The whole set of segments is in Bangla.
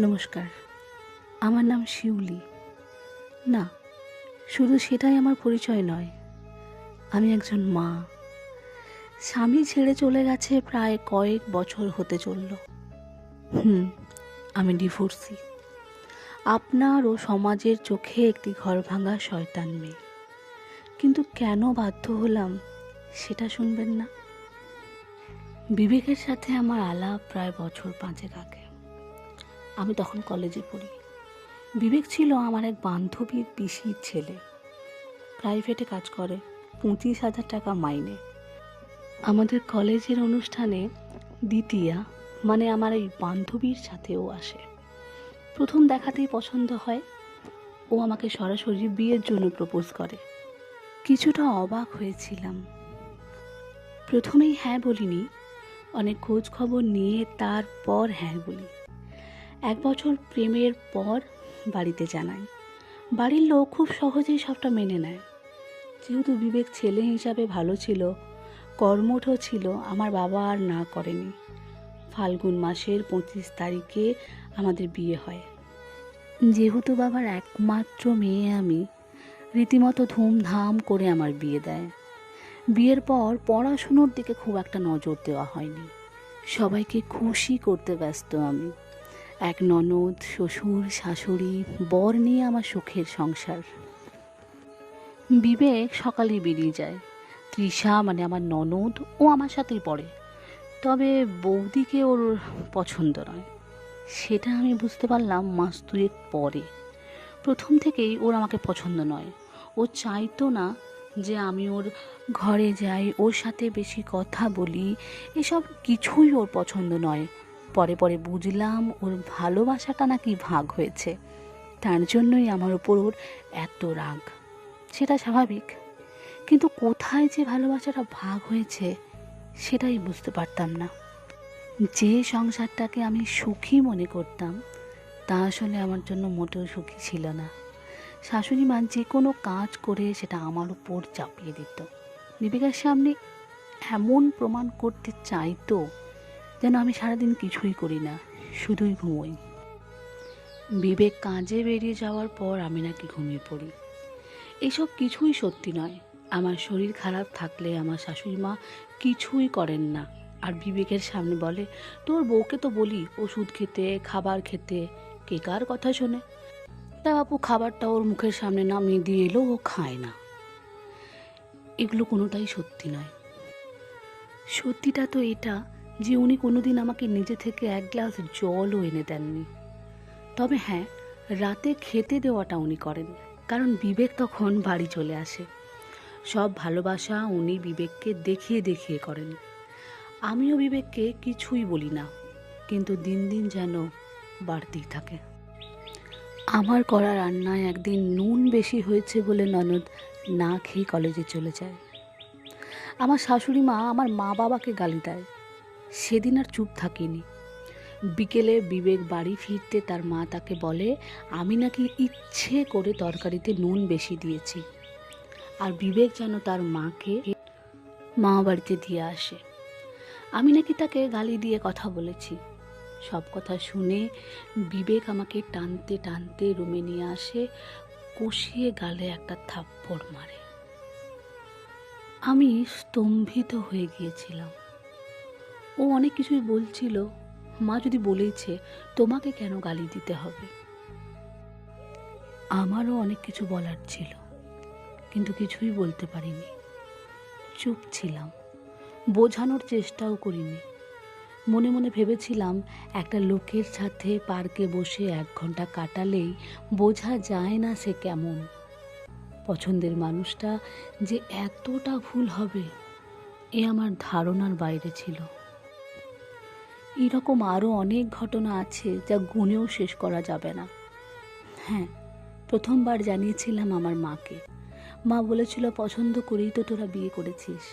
নমস্কার, আমার নাম শিউলি। না, শুধু সেটাই আমার পরিচয় নয়। আমি একজন মা। স্বামী ছেড়ে চলে গেছে প্রায় কয়েক বছর হতে চলল। আমি ডিভোর্সি। আপনার ও সমাজের চোখে একটি ঘরভাঙা শয়তান মেয়ে। কিন্তু কেন বাধ্য হলাম সেটা শুনবেন না? বিবেকের সাথে আমার আলাপ প্রায় বছর 5 আগে। আমি তখন কলেজে পড়ি। বিবেক ছিল আমার এক বান্ধবীর পিসির ছেলে। প্রাইভেটে কাজ করে, 25,000 টাকা মাইনে। আমাদের কলেজের অনুষ্ঠানে দ্বিতীয়া মানে আমার এই বান্ধবীর সাথেও আসে। প্রথম দেখাতেই পছন্দ হয়। ও আমাকে সরাসরি বিয়ের জন্য প্রপোজ করে। কিছুটা অবাক হয়েছিলাম। প্রথমেই হ্যাঁ বলিনি, অনেক খোঁজ খবর নিয়ে তারপর হ্যাঁ বলি। 1 বছর প্রেমের পর বাড়িতে জানাই। বাড়ির লোক খুব সহজেই সবটা মেনে নেয়। যেহেতু বিবেক ছেলে হিসাবে ভালো ছিল, কর্মঠ ছিল, আমার বাবা আর না করেনি। ফাল্গুন মাসের 25 তারিখে আমাদের বিয়ে হয়। যেহেতু বাবার একমাত্র মেয়ে আমি, রীতিমতো ধুমধাম করে আমার বিয়ে দেয়। বিয়ের পর পড়াশুনোর দিকে খুব একটা নজর দেওয়া হয়নি। সবাইকে খুশি করতে ব্যস্ত আমি। এক ননদ, শ্বশুর, শাশুড়ি, বর নিয়ে আমার সুখের সংসার। বিবেক সকালে বেরিয়ে যায়। তৃষা মানে আমার ননদ, ও আমার সাথেই পড়ে। তবে বৌদিকে ওর পছন্দ নয়। সেটা আমি বুঝতে পারলাম মাস 2 পরে। প্রথম থেকেই ওর আমাকে পছন্দ নয়। ও চাইতো না যে আমি ওর ঘরে যাই, ওর সাথে বেশি কথা বলি। এসব কিছুই ওর পছন্দ নয়। পরে পরে বুঝলাম ওর ভালোবাসাটা নাকি ভাগ হয়েছে। তার জন্যই আমার ওপর ওর এত রাগ। সেটা স্বাভাবিক, কিন্তু কোথায় যে ভালোবাসাটা ভাগ হয়েছে সেটাই বুঝতে পারতাম না। যে সংসারটাকে আমি সুখী মনে করতাম তা আসলে আমার জন্য মোটেও সুখী ছিল না। শাশুড়ি মা যে কোনো কাজ করে সেটা আমার উপর চাপিয়ে দিত। বিবেকের সামনে এমন প্রমাণ করতে চাইতো যেন আমি সারাদিন কিছুই করি না, শুধুই ঘুমোই। বিবেক কাজে বেরিয়ে যাওয়ার পর আমি নাকি ঘুমিয়ে পড়ি। এসব কিছুই সত্যি নয়। আমার শরীর খারাপ থাকলে আমার শাশুড়ি মা কিছুই করেন না, আর বিবেকের সামনে বলে, তোর বউকে তো বলি ওষুধ খেতে, খাবার খেতে, কে কার কথা শোনে। তা বাপু খাবারটা ওর মুখের সামনে নামিয়ে দিয়ে এলো, ও খায় না। এগুলো কোনোটাই সত্যি নয়। সত্যিটা তো এটা যে উনি কোনোদিন আমাকে নিজে থেকে 1 গ্লাস জলও এনে দেননি। তবে হ্যাঁ, রাতে খেতে দেওয়াটা উনি করেন, কারণ বিবেক তখন বাড়ি চলে আসে। সব ভালোবাসা উনি বিবেককে দেখিয়ে দেখিয়ে করেন। আমিও বিবেককে কিছুই বলি না, কিন্তু দিন দিন যেন বাড়তেই থাকে। আমার করা রান্নায় একদিন নুন বেশি হয়েছে বলে ননদ না খেয়ে কলেজে চলে যায়। আমার শাশুড়ি মা আমার মা বাবাকে গালি দেয়। সেদিন আর চুপ থাকিনি। বিকেলে বিবেক বাড়ি ফিরতে তার মা তাকে বলে আমি নাকি ইচ্ছে করে তরকারিতে নুন বেশি দিয়েছি, আর বিবেক যেন তার মাকে মামা বাড়িতে দিয়ে আসে। আমি নাকি তাকে গালি দিয়ে কথা বলেছি। সব কথা শুনে বিবেক আমাকে টানতে টানতে রুমে নিয়ে আসে, কষিয়ে গালে একটা থাপ্পড় মারে। আমি স্তম্ভিত হয়ে গিয়েছিলাম। ও অনেক কিছুই বলছিল। মা যদি বলেইছে তোমাকে কেন গালি দিতে হবে। আমারও অনেক কিছু বলার ছিল, কিন্তু কিছুই বলতে পারিনি। চুপ ছিলাম, বোঝানোর চেষ্টাও করিনি। মনে মনে ভেবেছিলাম একটা লোকের সাথে পার্কে বসে 1 ঘন্টা কাটালেই বোঝা যায় না সে কেমন। পছন্দের মানুষটা যে এতটা ভুল হবে এ আমার ধারণার বাইরে ছিল। এরকম আরও অনেক ঘটনা আছে যা গুণেও শেষ করা যাবে না। হ্যাঁ, প্রথমবার জানিয়েছিলাম আমার মাকে। মা বলেছিল পছন্দ করেই তো তোরা বিয়ে করেছিস,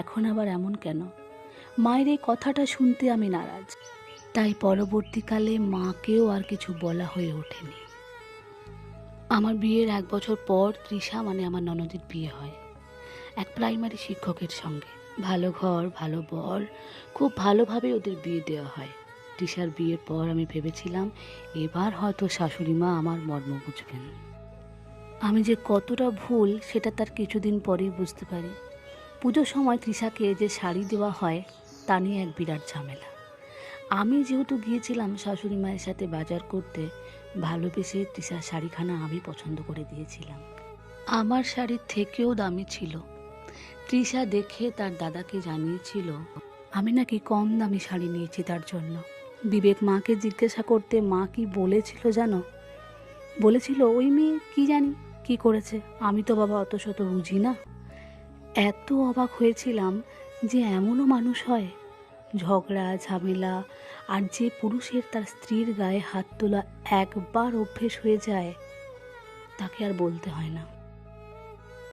এখন আবার এমন কেন? মায়ের এই কথাটা শুনতে আমি নারাজ। তাই পরবর্তীকালে মাকেও আর কিছু বলা হয়ে ওঠেনি। আমার বিয়ের 1 বছর পর তৃষা মানে আমার ননদের বিয়ে হয় এক প্রাইমারি শিক্ষকের সঙ্গে। ভালো ঘর, ভালো বর, খুব ভালোভাবে ওদের বিয়ে দেওয়া হয়। তৃষার বিয়ের পর আমি ভেবেছিলাম এবার হয়তো শাশুড়ি মা আমার মর্ম বুঝবেন। আমি যে কতটা ভুল সেটা তার কিছুদিন পরেই বুঝতে পারি। পুজোর সময় তৃষাকে যে শাড়ি দেওয়া হয় তা নিয়ে এক বিরাট ঝামেলা। আমি যেহেতু গিয়েছিলাম শাশুড়ি মায়ের সাথে বাজার করতে, ভালোবেসে তৃষার শাড়িখানা আমি পছন্দ করে দিয়েছিলাম। আমার শাড়ির থেকেও দামি ছিল। তৃষা দেখে তার দাদাকে জানিয়েছিল আমি নাকি কম দামি শাড়ি নিয়েছি তার জন্য। বিবেক মাকে জিজ্ঞাসা করতে মা কি বলেছিল জানো? বলেছিল ওই মেয়ে কি জানি কি করেছে, আমি তো বাবা অত শত বুঝি না। এত অবাক হয়েছিলাম যে এমনও মানুষ হয়। ঝগড়া ঝামেলা আর যে পুরুষের তার স্ত্রীর গায়ে হাত তোলা একবার অভ্যেস হয়ে যায় তাকে আর বলতে হয় না।